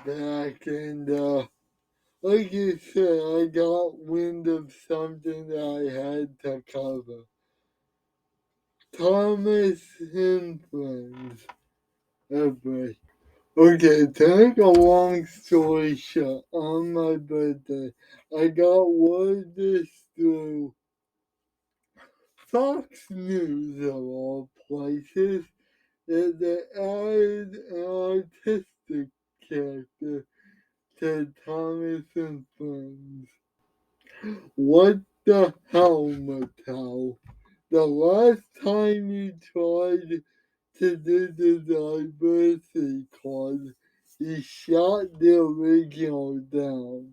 back and like you said, I got wind of something that I had to cover. Thomas and Friends. Okay. Okay, to make a long story short, on my birthday, I got word this through Fox News of all places that they added an autistic character to Thomas and Friends. What the hell, Mattel? The last time you tried to do the diversity card, you shot the original down.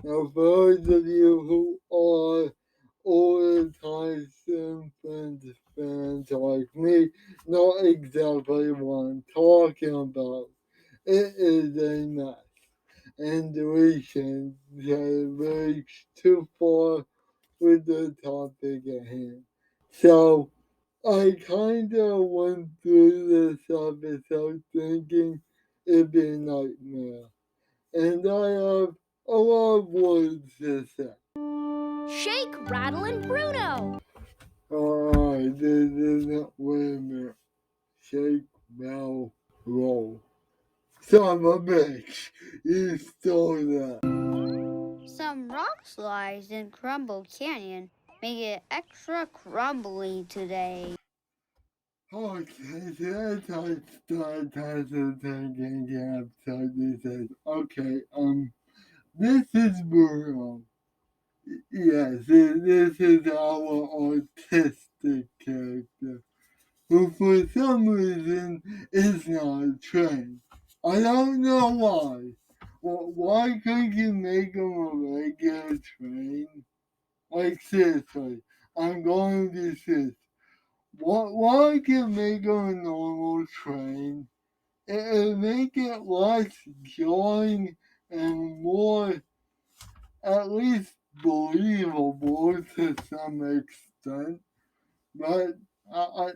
Now, for those of you who are older time Friends fans like me, know exactly what I'm talking about. It is a mess, and we shouldn't reach too far with the topic at hand. So, I kinda went through this episode thinking it'd be a nightmare. And I have a lot of words to say. Shake, Rattle, and Bruno! Alright, this isn't, wait a minute. Shake, now, roll. Son of a bitch, you stole that. Some rock slides in Crumble Canyon make it extra crumbly today. Okay, so that's how it starts as a thinking episode. This says, okay, this is Bruno. Yes, this is our autistic character, who for some reason is not trained. I don't know why. Well, why couldn't you make him a regular train? Like seriously, I'm going to this. Why can't you make him a normal train? It'll make it less jarring and more at least believable to some extent. But I,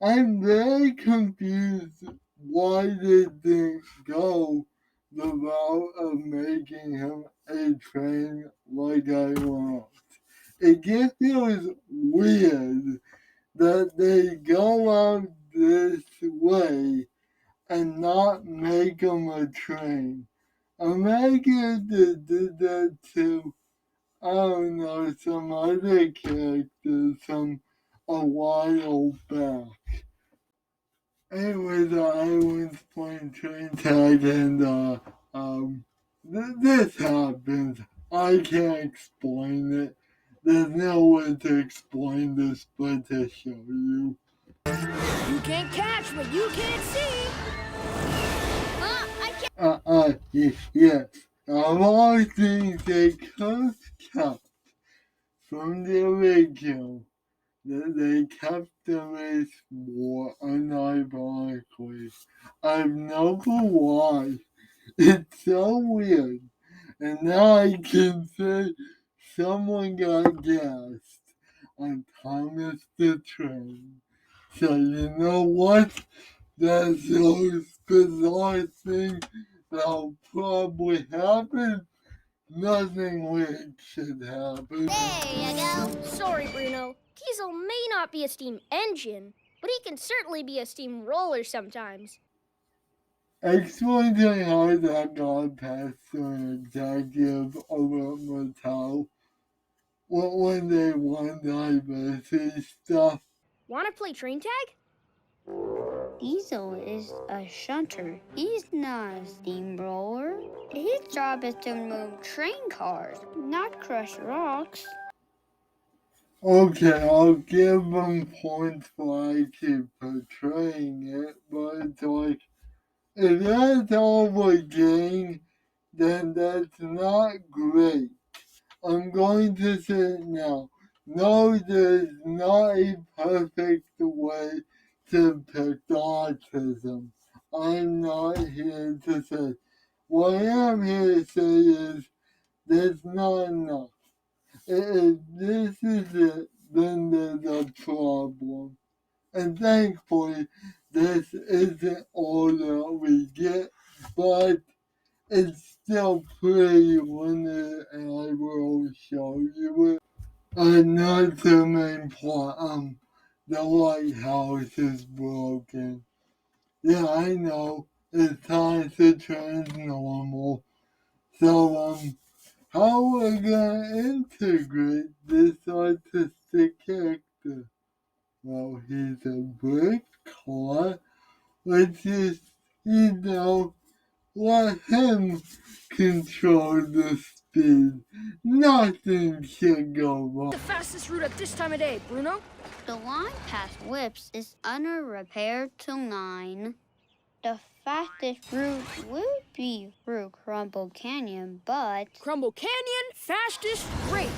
I'm very confused why they didn't go the route of making him a train like I want. It just feels weird that they go out this way and not make him a train. Imagine if they did that to, I don't know, some other characters from a while back. Anyways, I was playing train tag and this happens. I can't explain it. There's no way to explain this but to show you. You can't catch what you can't see! I can't. Yes. Of all things they could cut from the original, they kept the race war unironically. I have no clue why. It's so weird. And now I can say someone got gassed on Thomas the Train. So you know what? That's those bizarre things that'll probably happen. Nothing weird should happen. There you go! Sorry, Bruno. Diesel may not be a steam engine, but he can certainly be a steam roller sometimes. Explain to me how that got past an executive over at Mattel when they won diversity stuff. Want to play train tag? Diesel is a shunter. He's not a steamroller. His job is to move train cars, not crush rocks. Okay, I'll give them points for actually portraying it, but it's like, if that's all we're getting, then that's not great. I'm going to say it now. No, there's not a perfect way to depict autism. I'm not here to say. What I am here to say is there's not enough. If this is it, then there's a problem. And thankfully, this isn't all that we get, but it's still pretty limited, and I will show you it. Another main plot, the lighthouse is broken. Yeah, I know. It's time to turn normal. So, how we're gonna integrate this artistic character? Well, he's a brick car. Let's just, let him control the speed. Nothing should go wrong. The fastest route at this time of day, Bruno? The line past Whips is under repair till 9. The fastest route would be through Crumble Canyon, but Crumble Canyon, fastest, great.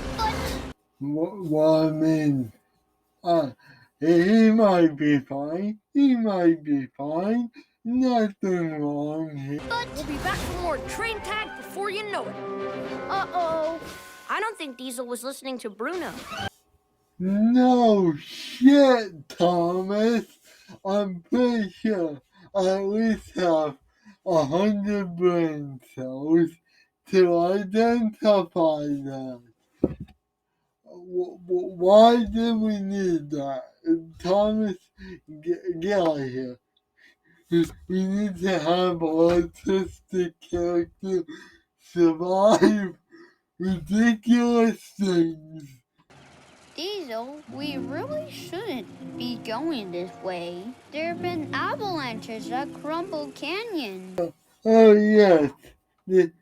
Well, I mean, uh, he might be fine. He might be fine. Nothing wrong here. We'll be back for more train tag before you know it. Uh-oh. I don't think Diesel was listening to Bruno. No shit, Thomas. I'm pretty sure I at least have 100 brain cells to identify that. Why do we need that? Thomas, get out of here. We need to have autistic character survive ridiculous things. Diesel, we really shouldn't be going this way. There have been avalanches at Crumble Canyon. Oh yes, the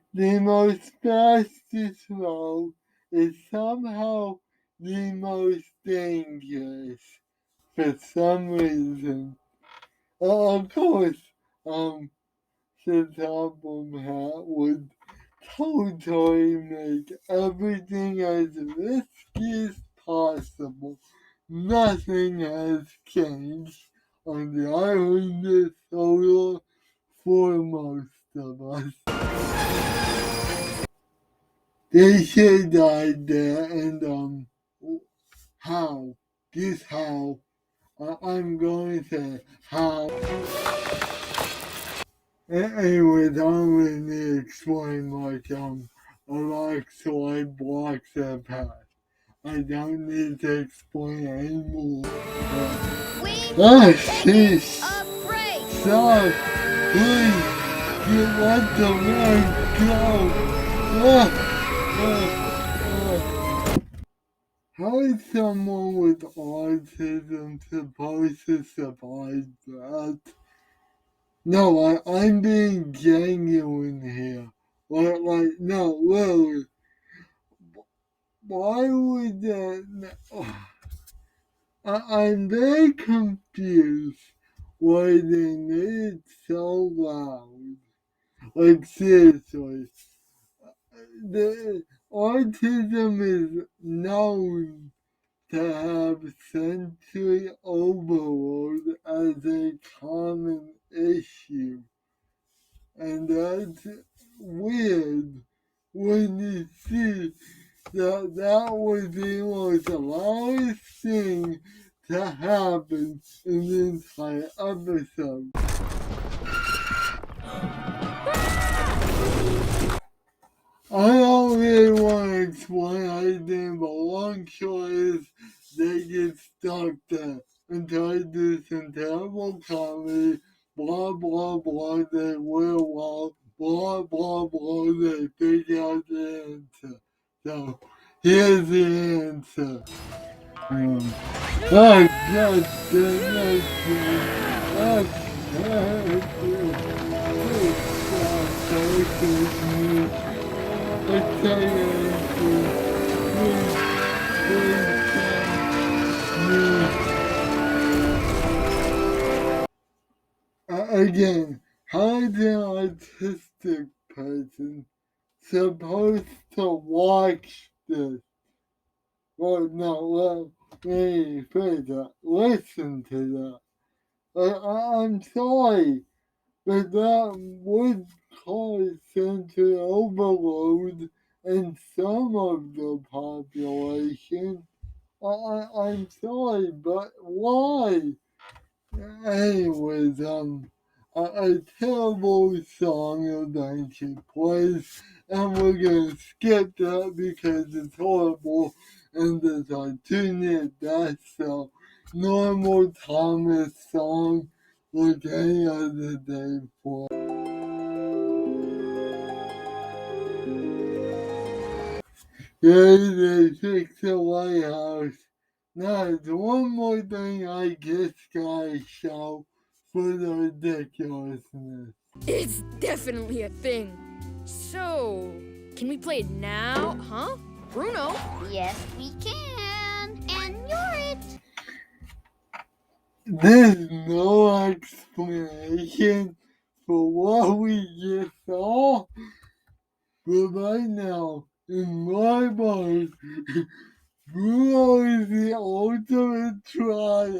most fastest road is somehow the most dangerous for some reason. Of course, the album hat would totally make everything as risky as possible. Nothing has changed on the island of Solar for most of us. They should died there, and how? Just how? I'm going to say how. Anyways, I'm going to explain electrolyte blocks the path. I don't need to explain anymore. Jeez. A break. Stop! Please! You let the man go! How is someone with autism supposed to survive that? No, I'm being genuine here. No, really. Why would that? I'm very confused why they made it so loud. Like, seriously. The autism is known to have sensory overload as a common issue. And that's weird when you see that was the most loudest thing to happen in the entire episode. I don't really want to explain anything, but long short is they get stuck there until I do some terrible comedy, blah blah blah, they will well, blah blah blah, they figure out the answer. So here's the answer. Oh God, goodness, again, how is an autistic person supposed to watch this? Well, no, let me phrase that. Listen to that. I'm sorry, but that would cause sensory overload in some of the population. I'm sorry, but why? Anyways, a terrible song eventually plays, and we're gonna skip that because it's horrible and it's our 2-minute best. So, normal Thomas song like any other day for. Yay, they fixed the lighthouse. Now, there's one more thing I just gotta shout for the ridiculousness. It's definitely a thing. So, can we play it now, huh? Bruno? Yes, we can. And you're it. There's no explanation for what we just saw, but right now, in my mind, Bruno is the ultimate triad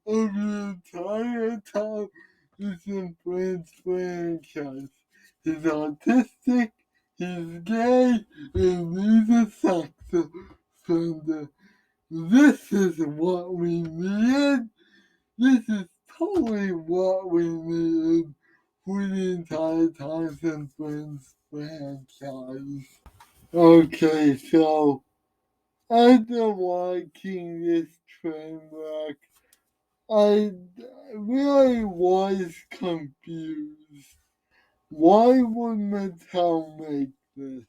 of the entire Thomas and Friends franchise. He's autistic, he's gay, and he's a sex offender. This is what we need. This is totally what we needed for the entire Thomas and Friends franchise. Okay, so after watching this train wreck, I really was confused. Why would Mattel make this?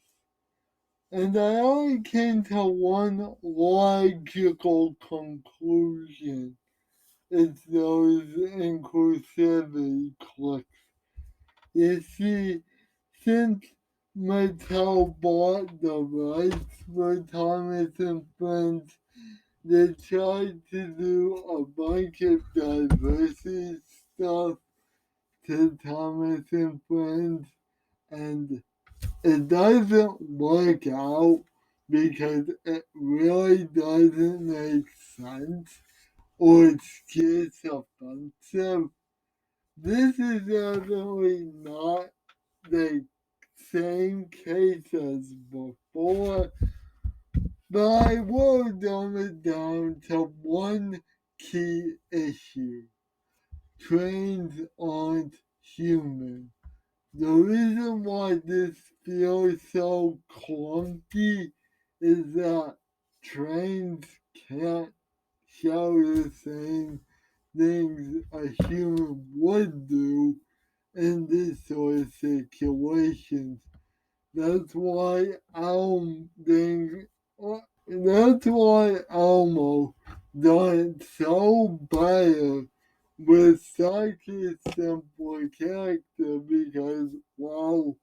And I only came to one logical conclusion. It's those inclusivity clicks. You see, since Mattel bought the rights for Thomas and Friends, they tried to do a bunch of diversity stuff to Thomas and Friends, and it doesn't work out because it really doesn't make sense or it's just offensive. This is definitely not the same case as before, but I will dumb it down to one key issue. Trains aren't human. The reason why this feels so clunky is that trains can't show the same things a human would do in this sort of situations. That's why that's why Elmo done so bad with such a simple character because, well,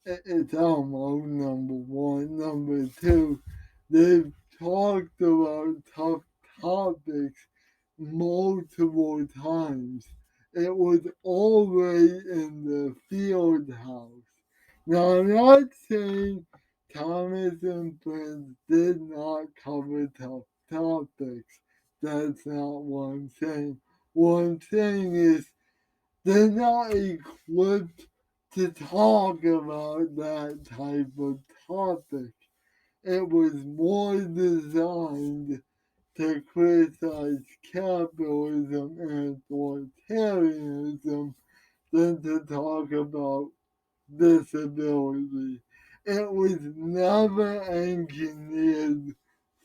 it's Elmo, number one. Number two, they've talked about tough topics multiple times. It was already in the field house. Now, I'm not saying Thomas and Friends did not cover tough topics. That's not what I'm saying. What I'm saying is they're not equipped to talk about that type of topic. It was more designed to criticize capitalism and authoritarianism than to talk about disability. It was never engineered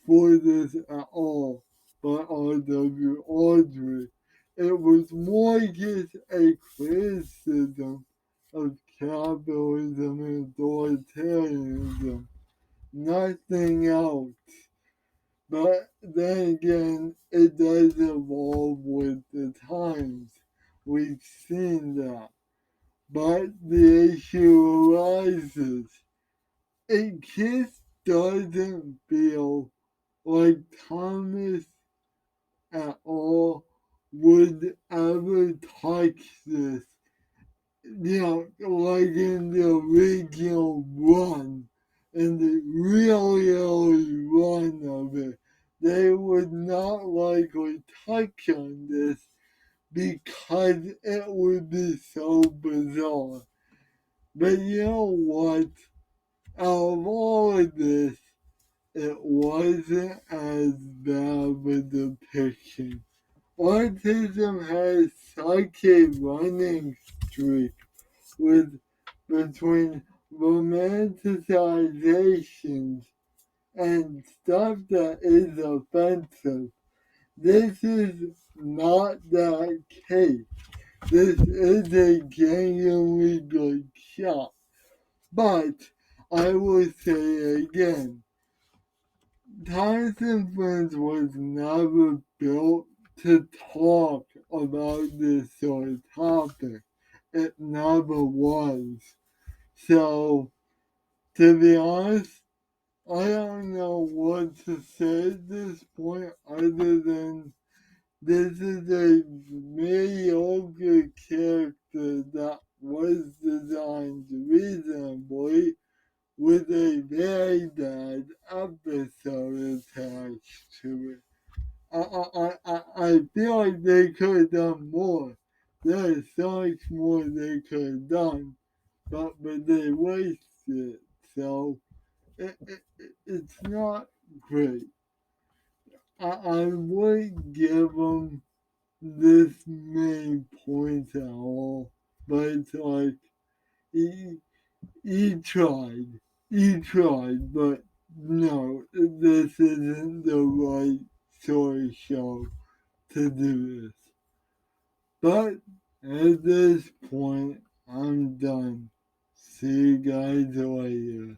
for this at all by R.W. Audrey. It was more just a criticism of capitalism and authoritarianism, nothing else. But then again, it does evolve with the times. We've seen that. But the issue arises. It just doesn't feel like Thomas at all would ever touch this. Like in the original run, in the really early run of it, they would not likely touch on this because it would be so bizarre. But you know what? Out of all of this, it wasn't as bad of a depiction. Autism has such a running streak with between romanticizations and stuff that is offensive. This is not that case. This is a genuinely good shot. But I will say again, Tyson Friends was never built to talk about this sort of topic. It never was. So, to be honest, I don't know what to say at this point other than this is a mediocre character that was designed reasonably with a very bad episode attached to it. I feel like they could have done more. There is so much more they could have done, but they wasted it. So it's not great. I wouldn't give them this many points at all, but it's like he, he tried. He tried, but no, this isn't the right sort of show to do this. But at this point, I'm done. See you guys later.